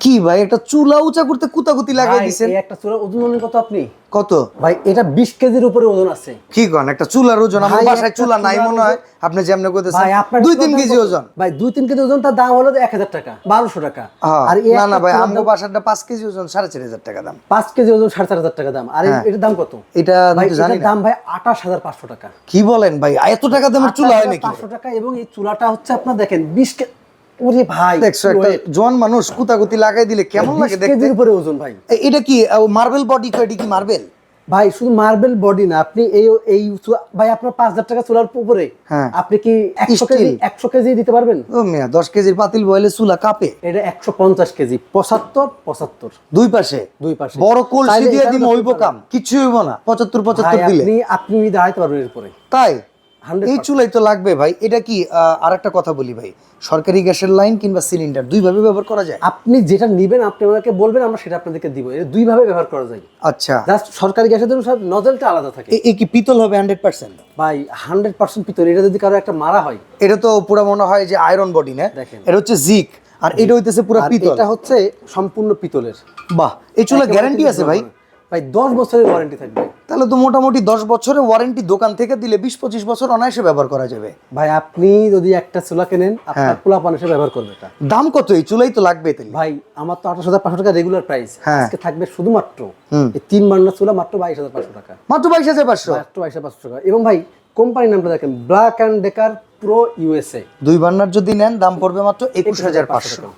কি ভাই একটা চুলা উঁচা করতে কুতাকুতি লাগাই দিছেন? একটা চুলার ওজন জানেন কত আপনি? কত ভাই এটা 20 কেজির উপরে ওজন আছে। কি কোন একটা চুলার ওজন? আমার ভাই, বাসায় একটা চুলা নাই চুলার মনে হয়, আপনি যেমনে কইতেছেন ভাই আপনার 2-3 কেজি ওজন। ভাই 2-3 কেজি ওজন, তার দাম হলো 1000 টাকা, 1200 টাকা। আর এই না না একটা ভাই চুলার আমগো দাম বাসাটা 5 কেজি ওজন 4500 টাকা দাম। 5 কেজি ওজন 4500 টাকা দাম। আর হ্যাঁ। এটার দাম কত? এটা ভাই আমি তো জানি এটার না। দাম ভাই 28500 টাকা। কি বলেন ভাই, এত টাকা দামের চুলা হয় নাকি? 500 টাকা। এবং এই চুলাটা হচ্ছে আপনার দেখেন 20 কেজি। ওরে ভাই দেখছো একটা জোয়ান মানুষ কুতাকুতি লাগাই দিলে কেমন লাগে 20 দেখতে? কেজির উপরে ওজন ভাই। এটা কি মার্বেল বডি? তো এটা কি মার্বেল? ভাই শুধু মার্বেল বডি না, আপনি ভাই আপনার 5000 টাকা চুলার উপরে হ্যাঁ। আপনি কি 100 কেজি দিতে পারবেন? ও মিয়া 10 কেজির পাতিল বইলে চুলা কাঁপে। এটা 150 কেজি, 75 দুই পাশে দুই পাশে। বড় কলসি তাইলে দিয়ে এখানে দিম হইব কাম, কিছু হইব না 75 দিলে। আপনি দাঁড়াইতে পারবেন এর উপরে। তাই 100%। এই চুলাই তো লাগবে ভাই। এটা কি আরেকটা কথা বলি ভাই, সরকারি গ্যাসের লাইন কিংবা সিলিন্ডার দুই ভাবে ব্যবহার করা যায়? আপনি যেটা নিবেন আপনি আমাকে বলবেন, আমরা সেটা আপনাদেরকে দিব। এটা দুই ভাবে ব্যবহার করা যায়। আচ্ছা, জাস্ট সরকারি গ্যাসের জন্য সব নজলটা আলাদা থাকে। এ কি পিতল হবে 100%? ভাই 100% পিতল। এটা যদি কারো একটা মারা হয়, এটা তো পুরো মনে হয় যে আয়রন বডি না? দেখেন। এটা হচ্ছে জিক, আর এটা হইতেছে পুরো আর পিতল। এটা হচ্ছে সম্পূর্ণ পিতলের। বাহ, এই চুলা গ্যারান্টি আছে ভাই? ভাই 10 বছরের ওয়ারেন্টি থাকবে। তাহলে তো মোটামুটি 10 বছরের ওয়ারেন্টি দোকান থেকে দিলে 20-25 বছর অনায়াসে ব্যবহার করা যাবে। ভাই আপনি যদি একটা চুলা কেনেন, আপনার পোলা পান এসে ব্যবহার করবে এটা। দাম কত এই চুলাই? তো লাগবে তাহলে ভাই আমার তো 28500 টাকা রেগুলার প্রাইস। হ্যাঁ। আজকে থাকবে শুধুমাত্র এই 3 বার্নার চুলা মাত্র 22500 টাকা। মাত্র 22500? মাত্র 22500 টাকা। এবং ভাই কোম্পানির নামটা দেখেন, Black and Decker pro USA. 2 burner যদি নেন দাম পড়বে মাত্র 21500।